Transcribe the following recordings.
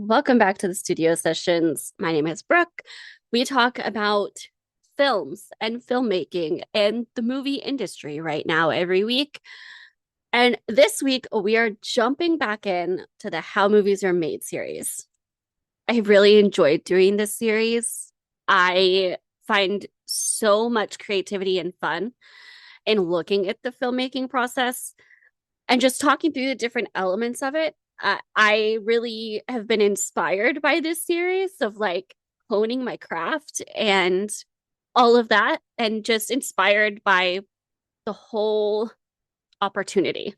Welcome back to the studio sessions. My name is Brooke. We talk about films and filmmaking and the movie industry right now every week. And this week, we are jumping back in to the How Movies Are Made series. I really enjoyed doing this series. I find so much creativity and fun in looking at the filmmaking process and just talking through the different elements of it. I really have been inspired by this series of like honing my craft and all of that, and just inspired by the whole opportunity.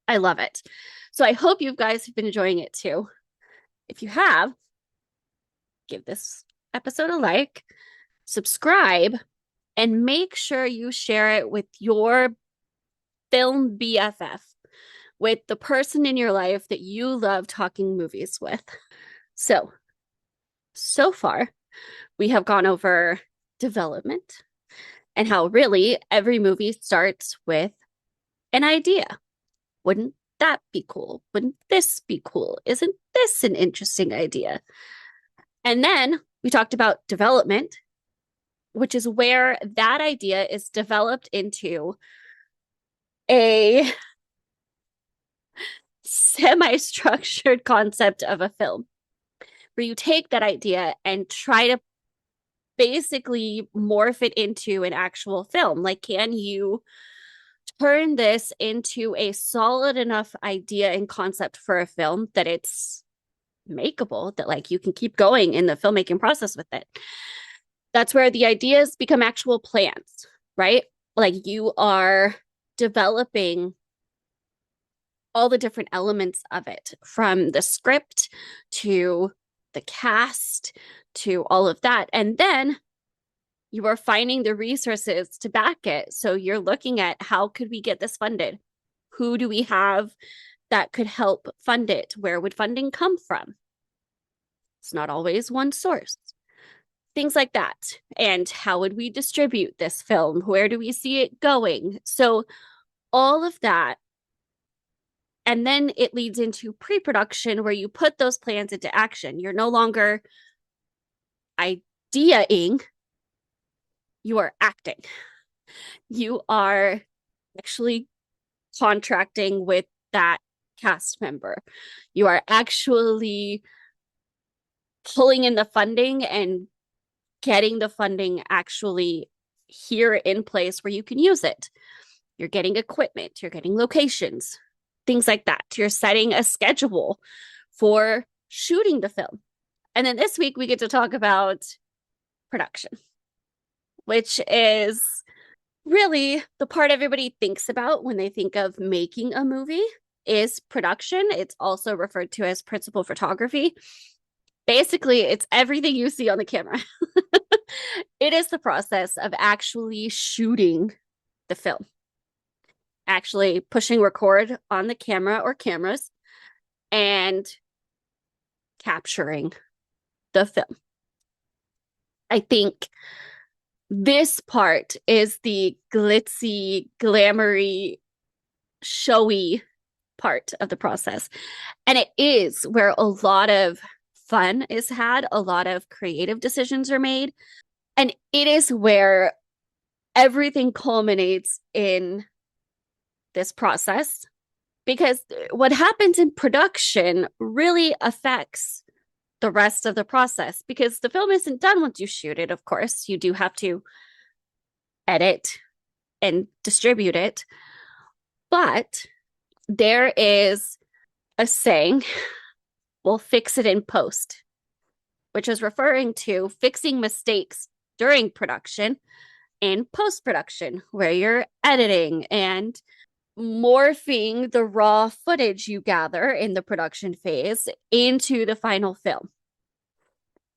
I love it. So I hope you guys have been enjoying it too. If you have, give this episode a like, subscribe, and make sure you share it with your film BFF, with the person in your life that you love talking movies with. So far, we have gone over development and how really every movie starts with an idea. Wouldn't that be cool? Wouldn't this be cool? Isn't this an interesting idea? And then we talked about development, which is where that idea is developed into a semi-structured concept of a film, where you take that idea and try to basically morph it into an actual film. Like, can you turn this into a solid enough idea and concept for a film that it's makeable, that like you can keep going in the filmmaking process with it? That's where the ideas become actual plans, right? Like you are developing all the different elements of it, from the script to the cast to all of that. And then you are finding the resources to back it. So you're looking at, how could we get this funded? Who do we have that could help fund it? Where would funding come from? It's not always one source. Things like that. And how would we distribute this film? Where do we see it going? So all of that. And then it leads into pre-production, where you put those plans into action. You're no longer ideaing, you are acting. You are actually contracting with that cast member. You are actually pulling in the funding and getting the funding actually here in place where you can use it. You're getting equipment, you're getting locations, things like that. You're setting a schedule for shooting the film. And then this week we get to talk about production, which is really the part everybody thinks about when they think of making a movie, is production. It's also referred to as principal photography. Basically, it's everything you see on the camera. It is the process of actually shooting the film, actually pushing record on the camera or cameras and capturing the film. I think this part is the glitzy, glamoury, showy part of the process. And it is where a lot of fun is had, a lot of creative decisions are made. And it is where everything culminates in this process, because what happens in production really affects the rest of the process, because the film isn't done once you shoot it. Of course, you do have to edit and distribute it, but there is a saying, we'll fix it in post, which is referring to fixing mistakes during production and post-production, where you're editing and morphing the raw footage you gather in the production phase into the final film.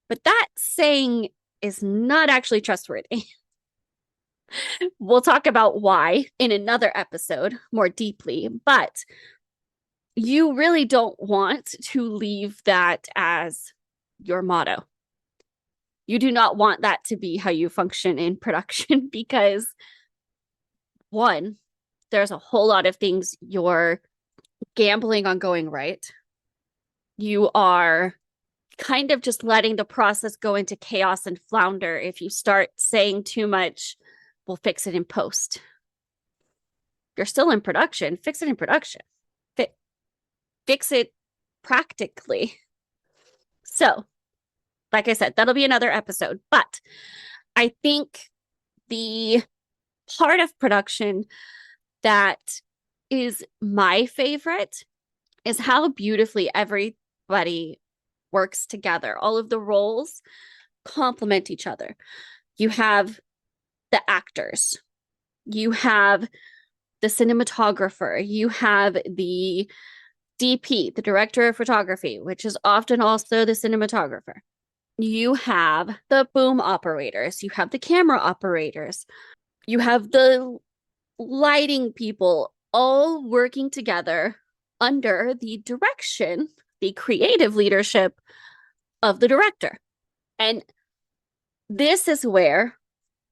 But that saying is not actually trustworthy. We'll talk about why in another episode more deeply, but you really don't want to leave that as your motto. You do not want that to be how you function in production, because one, there's a whole lot of things you're gambling on going right. You are kind of just letting the process go into chaos and flounder. If you start saying too much, we'll fix it in post. You're still in production, fix it in production. Fix it practically. So, like I said, that'll be another episode. But I think the part of production that is my favorite is how beautifully everybody works together. All of the roles complement each other. You have the actors, you have the cinematographer, you have the DP, the director of photography, which is often also the cinematographer. You have the boom operators, you have the camera operators, you have the lighting people all working together under the direction, the creative leadership of the director. And this is where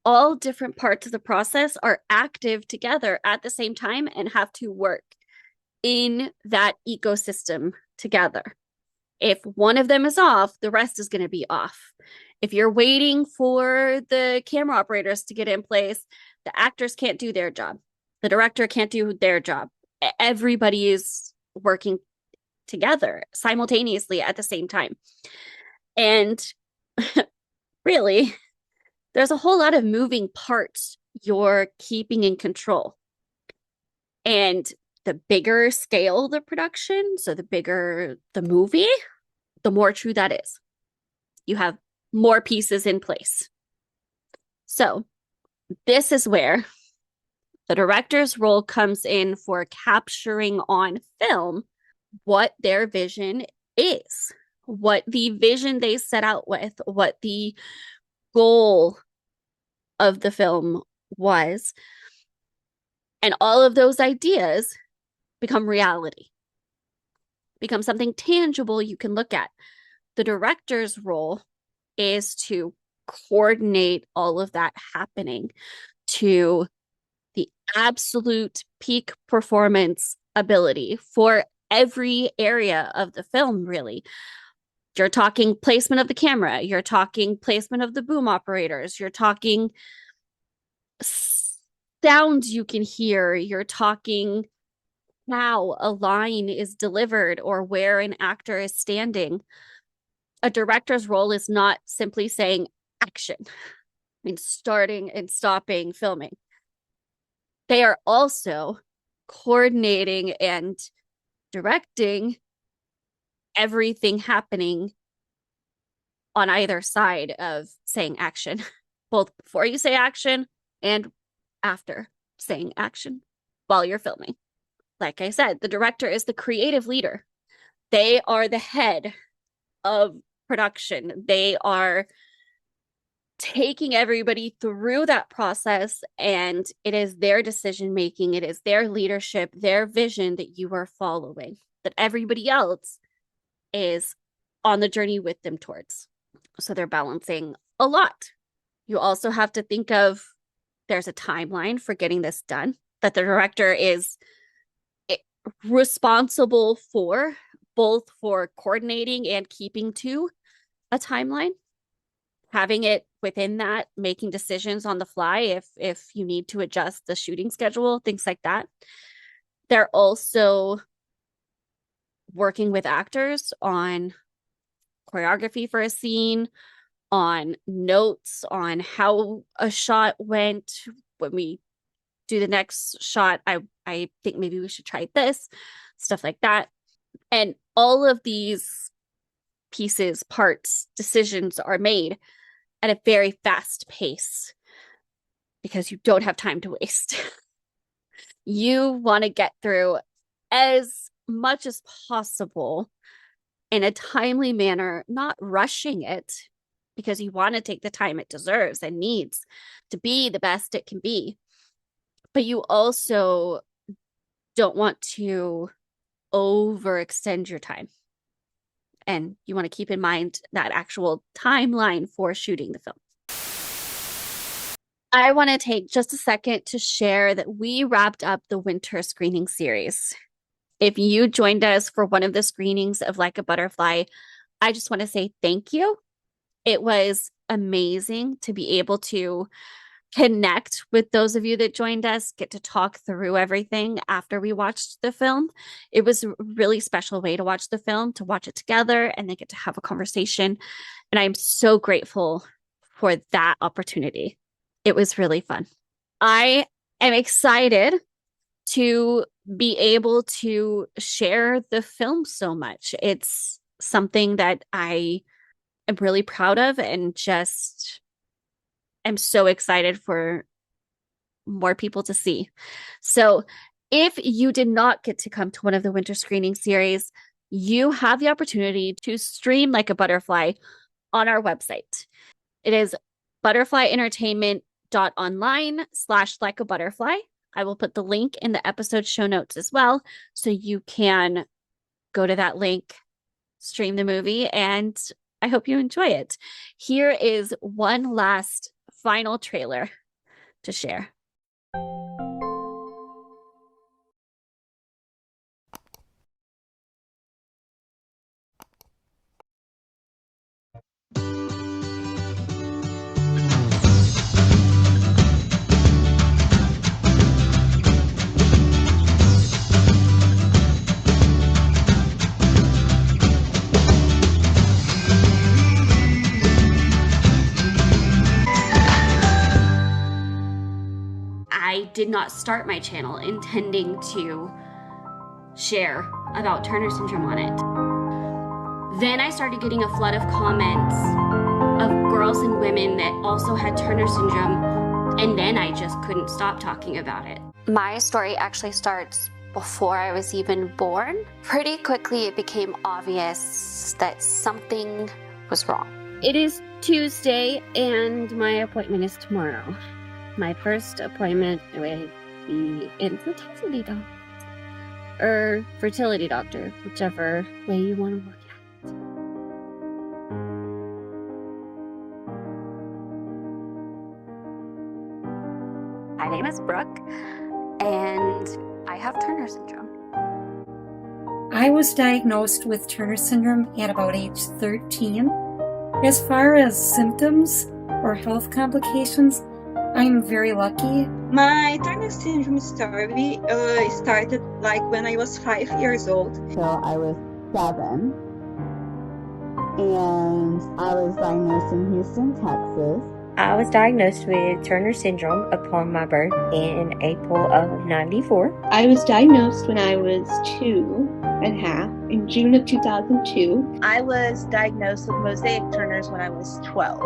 all different parts of the process are active together at the same time and have to work in that ecosystem together. If one of them is off, the rest is going to be off. If you're waiting for the camera operators to get in place, the actors can't do their job. The director can't do their job. Everybody is working together simultaneously at the same time. And really, there's a whole lot of moving parts you're keeping in control. And the bigger scale the production, so the bigger the movie, the more true that is. You have more pieces in place. So, this is where the director's role comes in for capturing on film what their vision is, what the vision they set out with, what the goal of the film was. And all of those ideas become reality, become something tangible you can look at. The director's role is to coordinate all of that happening to the absolute peak performance ability for every area of the film, really. You're talking placement of the camera, you're talking placement of the boom operators, you're talking sounds you can hear, you're talking how a line is delivered or where an actor is standing. A director's role is not simply saying action, I mean, starting and stopping filming. They are also coordinating and directing everything happening on either side of saying action, both before you say action and after saying action while you're filming. Like I said, the director is the creative leader. They are the head of production. They are taking everybody through that process, and it is their decision making, it is their leadership, their vision that you are following, that everybody else is on the journey with them towards. So they're balancing a lot. You also have to think of there's a timeline for getting this done, that the director is responsible for, both for coordinating and keeping to a timeline, having it within that, making decisions on the fly if you need to adjust the shooting schedule, things like that. They're also working with actors on choreography for a scene, on notes on how a shot went. When we do the next shot, I think maybe we should try this, stuff like that. And all of these pieces, parts, decisions are made at a very fast pace because you don't have time to waste. You want to get through as much as possible in a timely manner, not rushing it, because you want to take the time it deserves and needs to be the best it can be. But you also don't want to overextend your time. And you want to keep in mind that actual timeline for shooting the film. I want to take just a second to share that we wrapped up the winter screening series. If you joined us for one of the screenings of Like a Butterfly, I just want to say thank you. It was amazing to be able to connect with those of you that joined us, get to talk through everything after we watched the film. It was a really special way to watch the film, to watch it together and then get to have a conversation. And I'm so grateful for that opportunity. It was really fun. I am excited to be able to share the film so much. It's something that I am really proud of and just am so excited for more people to see. So, if you did not get to come to one of the winter screening series, you have the opportunity to stream Like a Butterfly on our website. It is butterflyentertainment.online/like a butterfly. I will put the link in the episode show notes as well, so you can go to that link, stream the movie, and I hope you enjoy it. Here is one last final trailer to share. I did not start my channel intending to share about Turner syndrome on it. Then I started getting a flood of comments of girls and women that also had Turner syndrome, and then I just couldn't stop talking about it. My story actually starts before I was even born. Pretty quickly it became obvious that something was wrong. It is Tuesday and my appointment is tomorrow. My first appointment with the infertility doctor, or fertility doctor, whichever way you want to look at it. My name is Brooke, and I have Turner syndrome. I was diagnosed with Turner syndrome at about age 13. As far as symptoms or health complications, I'm very lucky. My Turner syndrome story started like when I was 5 years old. So I was 7, and I was diagnosed in Houston, Texas. I was diagnosed with Turner syndrome upon my birth in April of '94. I was diagnosed when I was 2.5 in June of 2002. I was diagnosed with mosaic Turners when I was 12.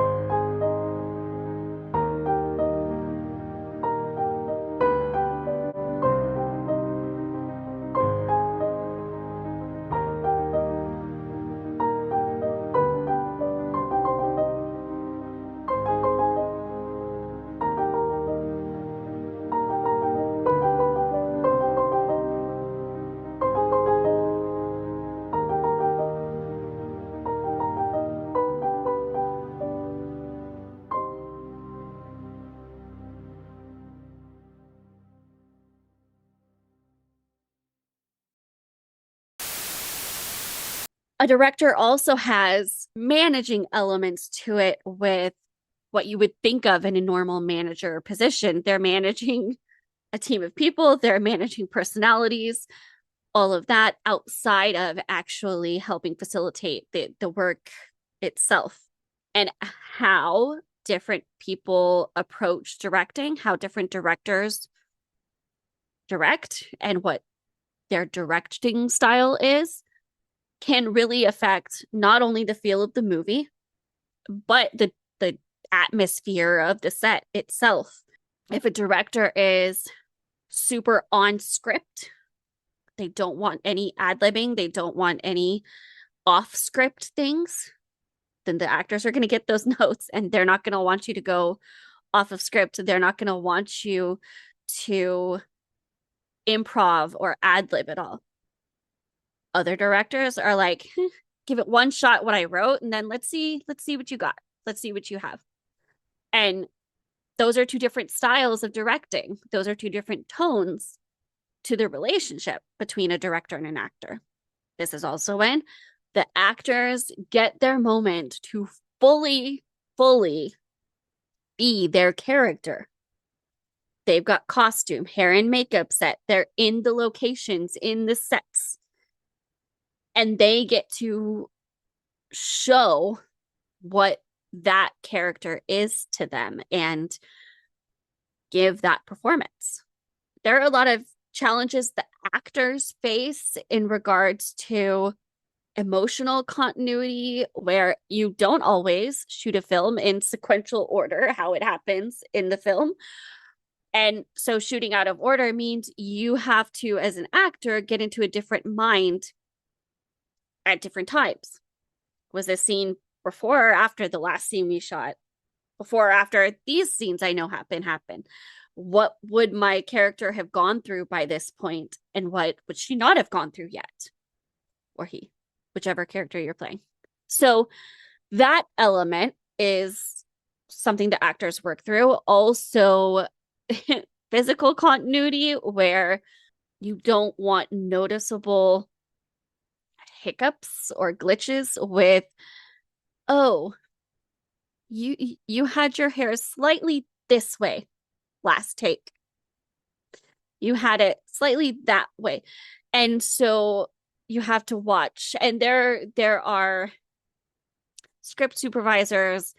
A director also has managing elements to it with what you would think of in a normal manager position. They're managing a team of people, they're managing personalities, all of that outside of actually helping facilitate the work itself. And how different people approach directing, how different directors direct, and what their directing style is can really affect not only the feel of the movie, but the atmosphere of the set itself. If a director is super on script, they don't want any ad-libbing, they don't want any off-script things, then the actors are going to get those notes and they're not going to want you to go off of script. They're not going to want you to improv or ad-lib at all. Other directors are like, give it one shot what I wrote, and then let's see what you got. Let's see what you have. And those are two different styles of directing. Those are two different tones to the relationship between a director and an actor. This is also when the actors get their moment to fully be their character. They've got costume, hair and makeup set. They're in the locations, in the sets. And they get to show what that character is to them and give that performance. There are a lot of challenges that actors face in regards to emotional continuity, where you don't always shoot a film in sequential order, how it happens in the film. And so shooting out of order means you have to, as an actor, get into a different mind at different times. Was this scene before or after the last scene we shot? Before or after these scenes I know happen? What would my character have gone through by this point, and what would she not have gone through yet? Or he, whichever character you're playing. So that element is something that actors work through. Also, physical continuity, where you don't want noticeable hiccups or glitches with, oh, you had your hair slightly this way last take. You had it slightly that way. And so you have to watch. And there are script supervisors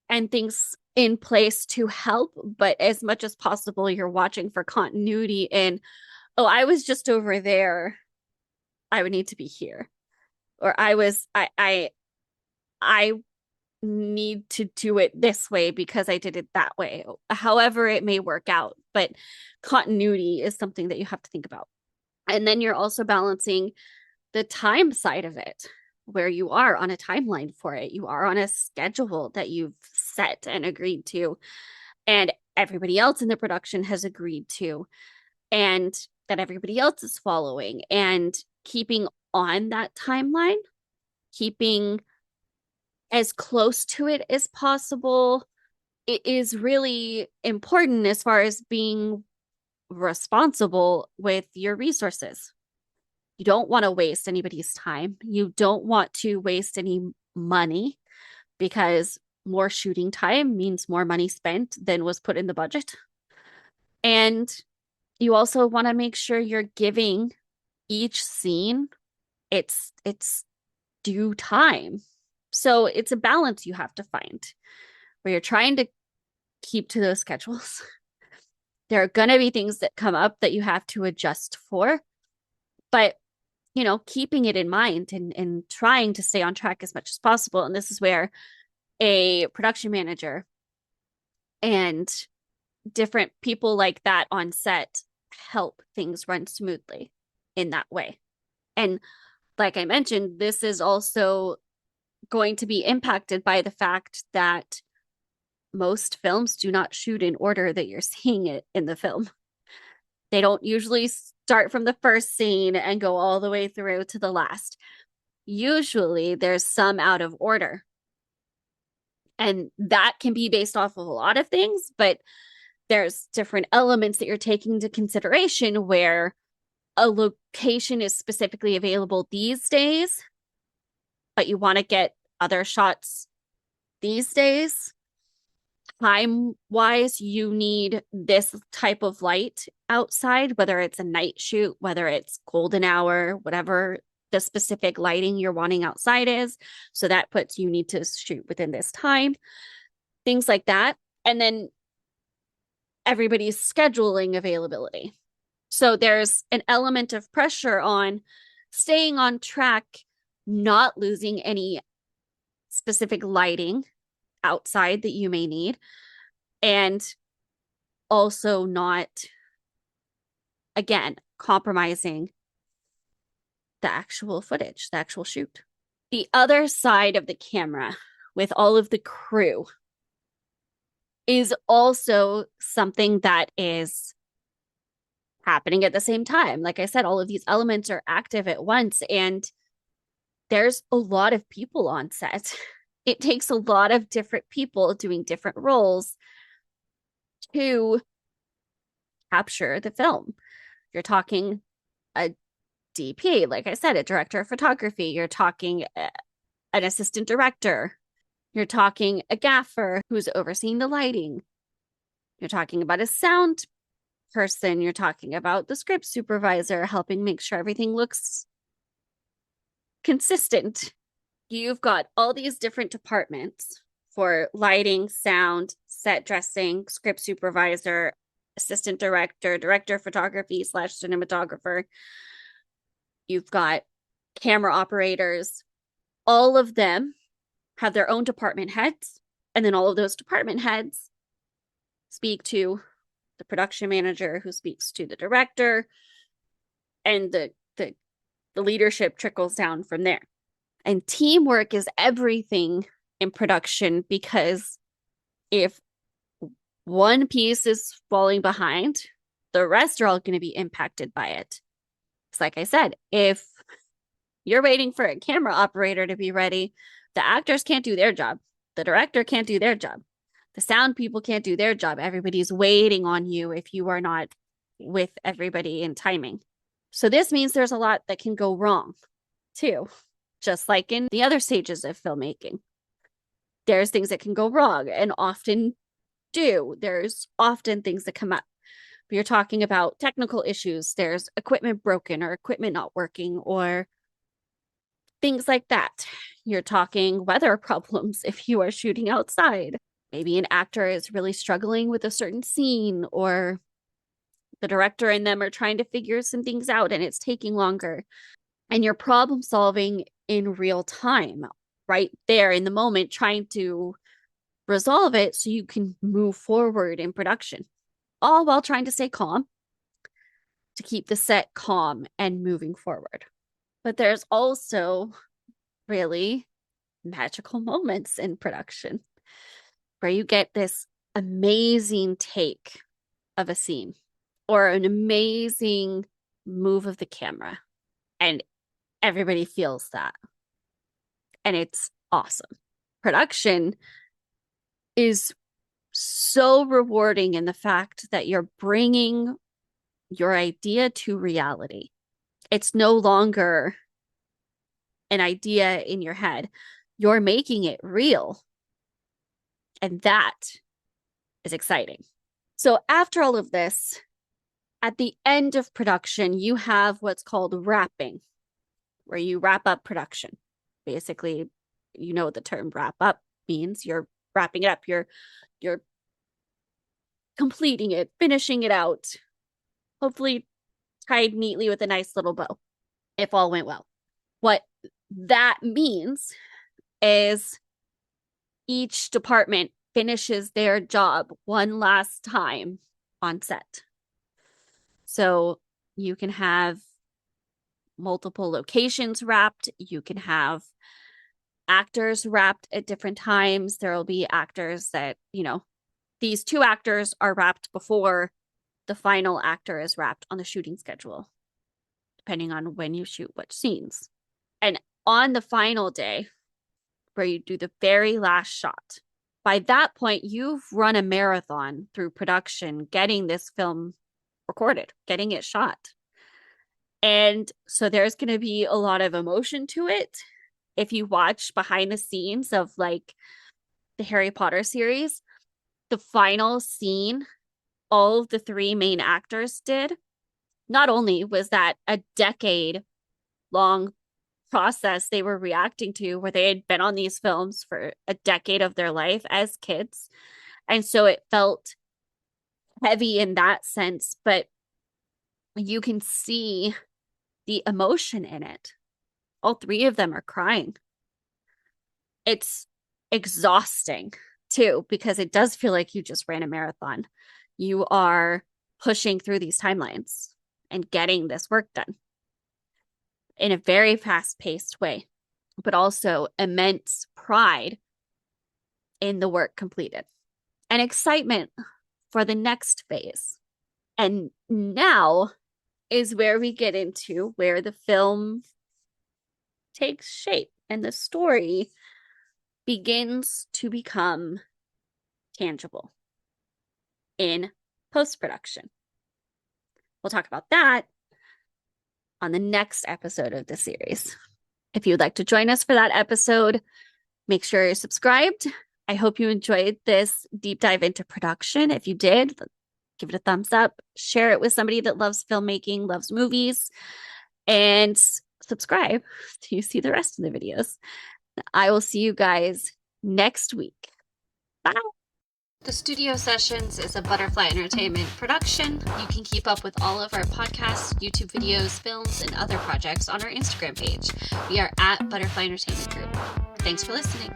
and things in place to help, but as much as possible, you're watching for continuity in, oh, I was just over there. I would need to be here. Or I need to do it this way because I did it that way. However it may work out, but continuity is something that you have to think about. And then you're also balancing the time side of it, where you are on a timeline for it. You are on a schedule that you've set and agreed to, and everybody else in the production has agreed to, and that everybody else is following, and keeping on that timeline, keeping as close to it as possible. It is really important as far as being responsible with your resources. You don't want to waste anybody's time. You don't want to waste any money, because more shooting time means more money spent than was put in the budget. And you also want to make sure you're giving each scene its due time. So it's a balance you have to find, where you're trying to keep to those schedules. There are going to be things that come up that you have to adjust for, but keeping it in mind and trying to stay on track as much as possible. And this is where a production manager and different people like that on set help things run smoothly in that way. And like I mentioned, this is also going to be impacted by the fact that most films do not shoot in order that you're seeing it in the film. They don't usually start from the first scene and go all the way through to the last. Usually there's some out of order. And that can be based off of a lot of things, but there's different elements that you're taking into consideration, where a location is specifically available these days, but you want to get other shots these days. Time-wise, you need this type of light outside, whether it's a night shoot, whether it's golden hour, whatever the specific lighting you're wanting outside is. So that puts you need to shoot within this time, things like that. And then everybody's scheduling availability. So there's an element of pressure on staying on track, not losing any specific lighting outside that you may need, and also not, again, compromising the actual footage, the actual shoot. The other side of the camera with all of the crew is also something that is happening at the same time. Like I said, all of these elements are active at once, and there's a lot of people on set. It takes a lot of different people doing different roles to capture the film. You're talking a DP, like I said, a director of photography. You're talking an assistant director. You're talking a gaffer who's overseeing the lighting. You're talking about a sound person. You're talking about the script supervisor helping make sure everything looks consistent. You've got all these different departments for lighting, sound, set dressing, script supervisor, assistant director, director of photography / cinematographer. You've got camera operators. All of them have their own department heads. And then all of those department heads speak to the production manager, who speaks to the director, and the leadership trickles down from there. And teamwork is everything in production, because if one piece is falling behind, the rest are all going to be impacted by it. It's like I said, if you're waiting for a camera operator to be ready, the actors can't do their job. The director can't do their job. The sound people can't do their job. Everybody's waiting on you if you are not with everybody in timing. So this means there's a lot that can go wrong too, just like in the other stages of filmmaking. There's things that can go wrong, and often do. There's often things that come up. But you're talking about technical issues. There's equipment broken or equipment not working or things like that. You're talking weather problems if you are shooting outside. Maybe an actor is really struggling with a certain scene, or the director and them are trying to figure some things out and it's taking longer. And you're problem solving in real time, right there in the moment, trying to resolve it so you can move forward in production, all while trying to stay calm, to keep the set calm and moving forward. But there's also really magical moments in production where you get this amazing take of a scene or an amazing move of the camera, and everybody feels that. And it's awesome. Production is so rewarding in the fact that you're bringing your idea to reality. It's no longer an idea in your head. You're making it real. And that is exciting. So after all of this, at the end of production, you have what's called wrapping, where you wrap up production. Basically, you know what the term wrap up means. You're wrapping it up. You're completing it, finishing it out, hopefully tied neatly with a nice little bow, if all went well. What that means is each department finishes their job one last time on set. So you can have multiple locations wrapped. You can have actors wrapped at different times. There will be actors that, these two actors are wrapped before the final actor is wrapped on the shooting schedule, depending on when you shoot which scenes. And on the final day, where you do the very last shot, by that point, you've run a marathon through production, getting this film recorded, getting it shot. And so there's going to be a lot of emotion to it. If you watch behind the scenes of like the Harry Potter series, the final scene all of the three main actors did, not only was that a decade-long process they were reacting to, where they had been on these films for a decade of their life as kids, and so it felt heavy in that sense, but you can see the emotion in it. All three of them are crying. It's exhausting too, because it does feel like you just ran a marathon. You are pushing through these timelines and getting this work done in a very fast-paced way, but also immense pride in the work completed and excitement for the next phase. And now is where we get into where the film takes shape and the story begins to become tangible in post-production. We'll talk about that on the next episode of the series. If you would like to join us for that episode, make sure you're subscribed. I hope you enjoyed this deep dive into production. If you did, give it a thumbs up, share it with somebody that loves filmmaking, loves movies, and subscribe so you see the rest of the videos. I will see you guys next week. Bye. The Studio Sessions is a Butterfly Entertainment production. You can keep up with all of our podcasts, YouTube videos, films, and other projects on our Instagram page. We are at Butterfly Entertainment Group. Thanks for listening.